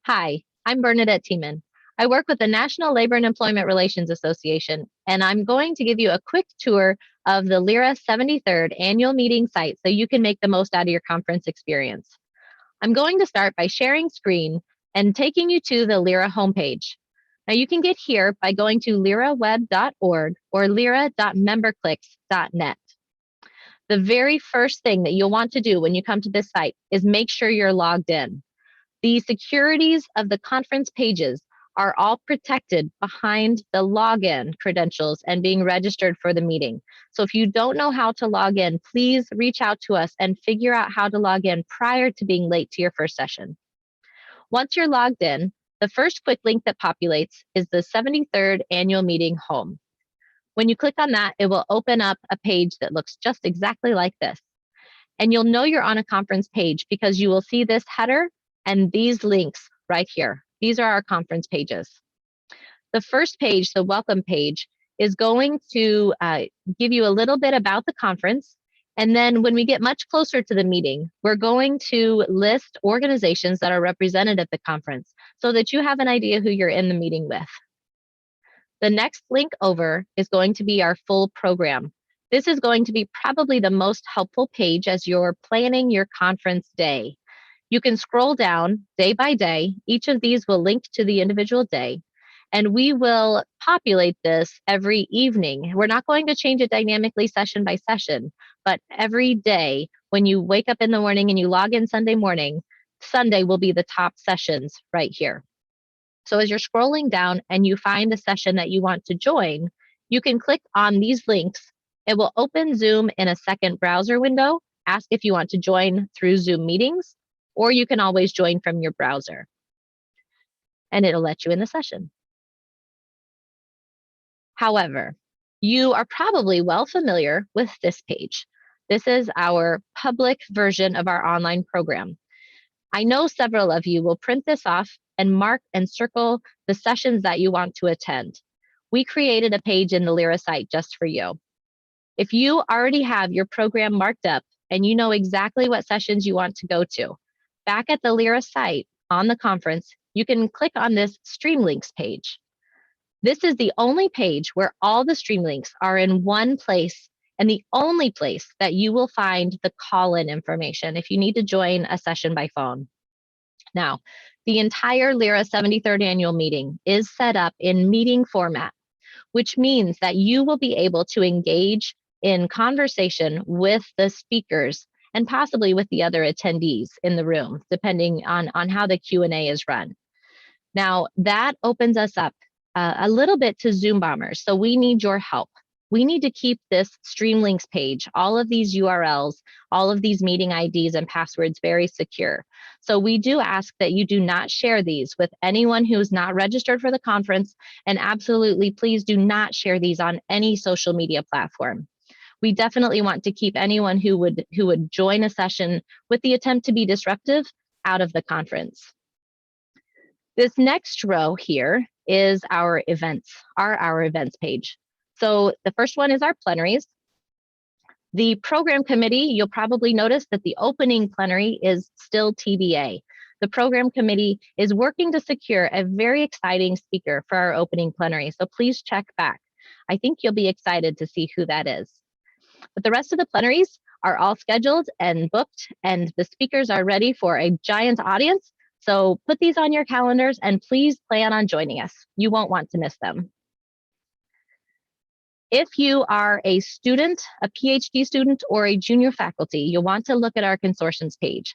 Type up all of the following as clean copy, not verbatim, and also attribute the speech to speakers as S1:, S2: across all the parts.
S1: Hi, I'm Bernadette Tiemann. I work with the National Labor and Employment Relations Association, and I'm going to give you a quick tour of the LERA 73rd annual meeting site so you can make the most out of your conference experience. I'm going to start by sharing screen and taking you to the LERA homepage. Now you can get here by going to liraweb.org or lira.memberclicks.net. The very first thing that you'll want to do when you come to this site is make sure you're logged in. The securities of the conference pages are all protected behind the login credentials and being registered for the meeting. So if you don't know how to log in, please reach out to us and figure out how to log in prior to being late to your first session. Once you're logged in, the first quick link that populates is the 73rd annual meeting home. When you click on that, it will open up a page that looks just exactly like this. And you'll know you're on a conference page because you will see this header and these links right here. These are our conference pages. The first page, the welcome page, is going to give you a little bit about the conference. And then when we get much closer to the meeting, we're going to list organizations that are represented at the conference so that you have an idea who you're in the meeting with. The next link over is going to be our full program. This is going to be probably the most helpful page as you're planning your conference day. You can scroll down day by day. Each of these will link to the individual day, and we will populate this every evening. We're not going to change it dynamically session by session, but every day when you wake up in the morning and you log in Sunday morning, Sunday will be the top sessions right here. So as you're scrolling down and you find a session that you want to join, you can click on these links. It will open Zoom in a second browser window, ask if you want to join through Zoom meetings, or you can always join from your browser, and it'll let you in the session. However, you are probably well familiar with this page. This is our public version of our online program. I know several of you will print this off and mark and circle the sessions that you want to attend. We created a page in the LERA site just for you. If you already have your program marked up and you know exactly what sessions you want to go to, back at the LERA site on the conference, you can click on this Stream Links page. This is the only page where all the stream links are in one place and the only place that you will find the call-in information if you need to join a session by phone. Now, the entire LERA 73rd annual meeting is set up in meeting format, which means that you will be able to engage in conversation with the speakers and possibly with the other attendees in the room, depending on how the Q&A is run. Now, that opens us up a little bit to Zoom bombers, so we need your help. We need to keep this Stream Links page, all of these URLs, all of these meeting IDs and passwords very secure. So we do ask that you do not share these with anyone who is not registered for the conference, and absolutely please do not share these on any social media platform. We definitely want to keep anyone who would join a session with the attempt to be disruptive out of the conference. This next row here is our events, our events page. So the first one is our plenaries. The program committee, you'll probably notice that the opening plenary is still TBA. The program committee is working to secure a very exciting speaker for our opening plenary, so please check back. I think you'll be excited to see who that is. But the rest of the plenaries are all scheduled and booked, and the speakers are ready for a giant audience. So put these on your calendars and please plan on joining us. You won't want to miss them. If you are a student, a PhD student, or a junior faculty, you'll want to look at our consortiums page.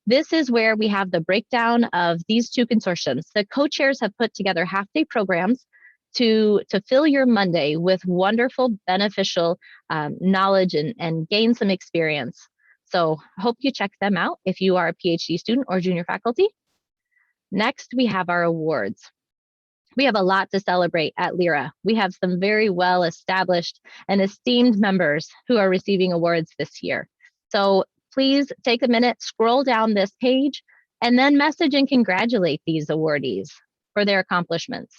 S1: This is where we have the breakdown of these two consortiums. The co-chairs have put together half-day programs to fill your Monday with wonderful, beneficial knowledge and gain some experience. So hope you check them out if you are a PhD student or junior faculty. Next, we have our awards. We have a lot to celebrate at LERA. We have some very well-established and esteemed members who are receiving awards this year. So please take a minute, scroll down this page, and then message and congratulate these awardees for their accomplishments.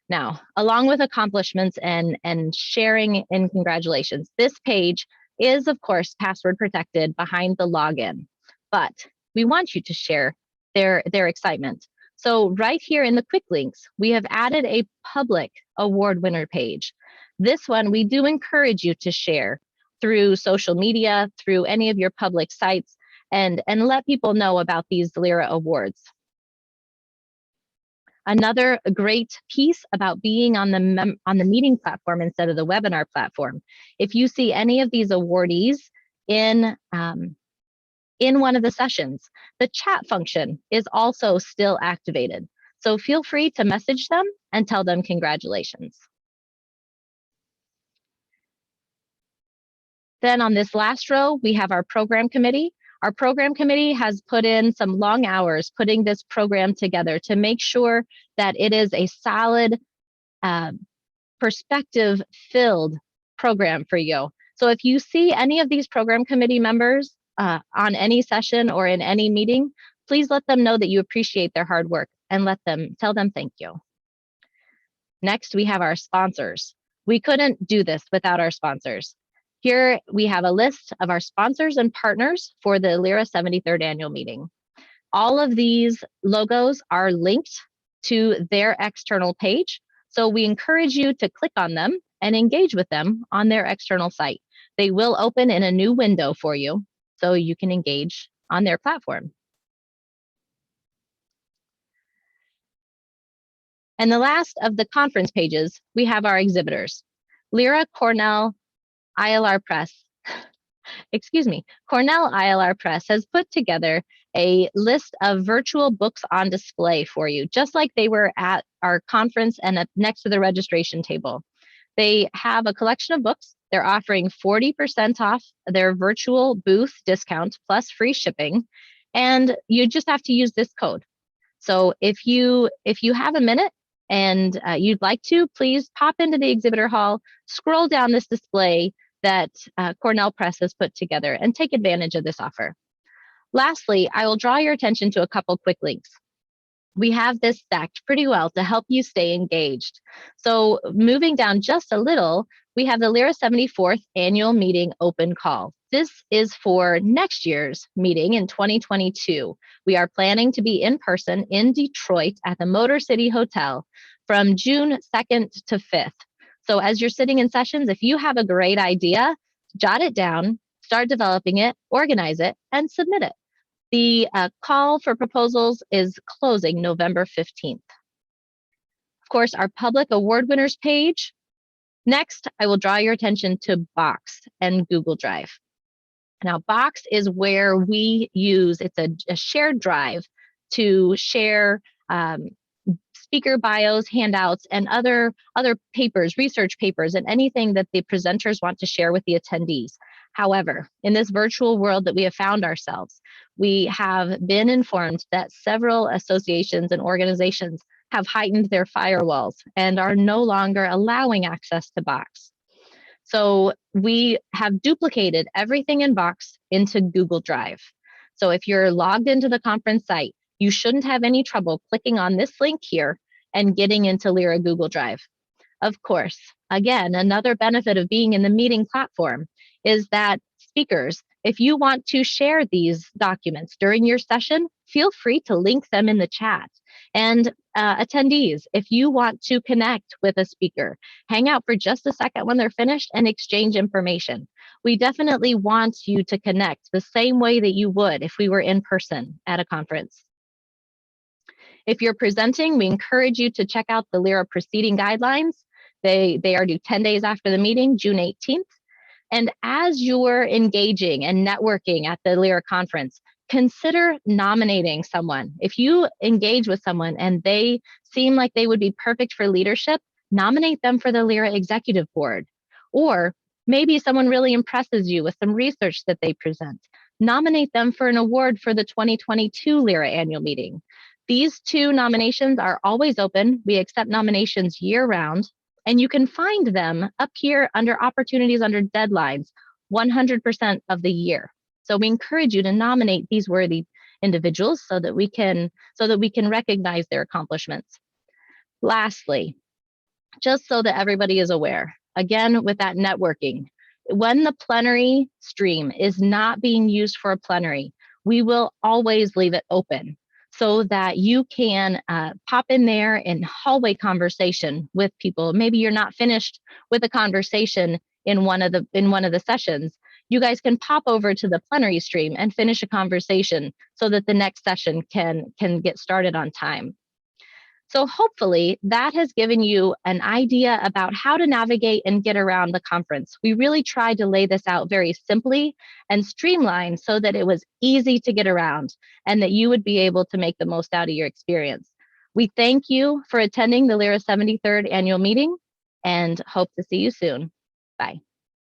S1: Now, along with accomplishments and sharing in congratulations, this page is, of course, password protected behind the login, but we want you to share their excitement. So right here in the quick links, we have added a public award winner page. This one we do encourage you to share through social media, through any of your public sites, and let people know about these LERA awards. Another great piece about being on the meeting platform instead of the webinar platform, if you see any of these awardees in one of the sessions, the chat function is also still activated. So feel free to message them and tell them congratulations. Then on this last row, we have our program committee. Our program committee has put in some long hours putting this program together to make sure that it is a solid, perspective-filled program for you. So if you see any of these program committee members on any session or in any meeting, please let them know that you appreciate their hard work and tell them thank you. Next, we have our sponsors. We couldn't do this without our sponsors. Here we have a list of our sponsors and partners for the LERA 73rd annual meeting. All of these logos are linked to their external page, so we encourage you to click on them and engage with them on their external site. They will open in a new window for you, so you can engage on their platform. And the last of the conference pages, we have our exhibitors. Lira, Cornell, ILR Press, Cornell ILR Press has put together a list of virtual books on display for you, just like they were at our conference and next to the registration table. They have a collection of books. They're offering 40% off their virtual booth discount plus free shipping, and you just have to use this code. So if you have a minute and you'd like to, please pop into the exhibitor hall, scroll down this display that Cornell Press has put together and take advantage of this offer. Lastly, I will draw your attention to a couple quick links. We have this stacked pretty well to help you stay engaged. So moving down just a little, we have the LERA 74th annual meeting open call. This is for next year's meeting in 2022. We are planning to be in person in Detroit at the Motor City Hotel from June 2nd to 5th. So as you're sitting in sessions, if you have a great idea, jot it down, start developing it, organize it, and submit it. The call for proposals is closing November 15th. Of course, our public award winners page. Next, I will draw your attention to Box and Google Drive. Now, Box is where we use, it's a shared drive to share speaker bios, handouts, and other papers, research papers, and anything that the presenters want to share with the attendees. However, in this virtual world that we have found ourselves, we have been informed that several associations and organizations have heightened their firewalls and are no longer allowing access to Box. So we have duplicated everything in Box into Google Drive. So if you're logged into the conference site, you shouldn't have any trouble clicking on this link here and getting into LERA Google Drive. Of course, again, another benefit of being in the meeting platform is that speakers, if you want to share these documents during your session, feel free to link them in the chat. And attendees, if you want to connect with a speaker, hang out for just a second when they're finished and exchange information. We definitely want you to connect the same way that you would if we were in person at a conference. If you're presenting, we encourage you to check out the LERA proceeding guidelines. They are due 10 days after the meeting, June 18th. And as you're engaging and networking at the LERA conference, consider nominating someone. If you engage with someone and they seem like they would be perfect for leadership, nominate them for the LERA executive board. Or maybe someone really impresses you with some research that they present. Nominate them for an award for the 2022 LERA annual meeting. These two nominations are always open. We accept nominations year-round, and you can find them up here under opportunities under deadlines 100% of the year. So we encourage you to nominate these worthy individuals so that we can recognize their accomplishments. Lastly, just so that everybody is aware, again, with that networking, when the plenary stream is not being used for a plenary, we will always leave it open. so that you can pop in there in hallway conversation with people. Maybe you're not finished with a conversation in one of the sessions. You guys can pop over to the plenary stream and finish a conversation so that the next session can get started on time. So hopefully that has given you an idea about how to navigate and get around the conference. We really tried to lay this out very simply and streamlined so that it was easy to get around and that you would be able to make the most out of your experience. We thank you for attending the LERA 73rd annual meeting and hope to see you soon. Bye.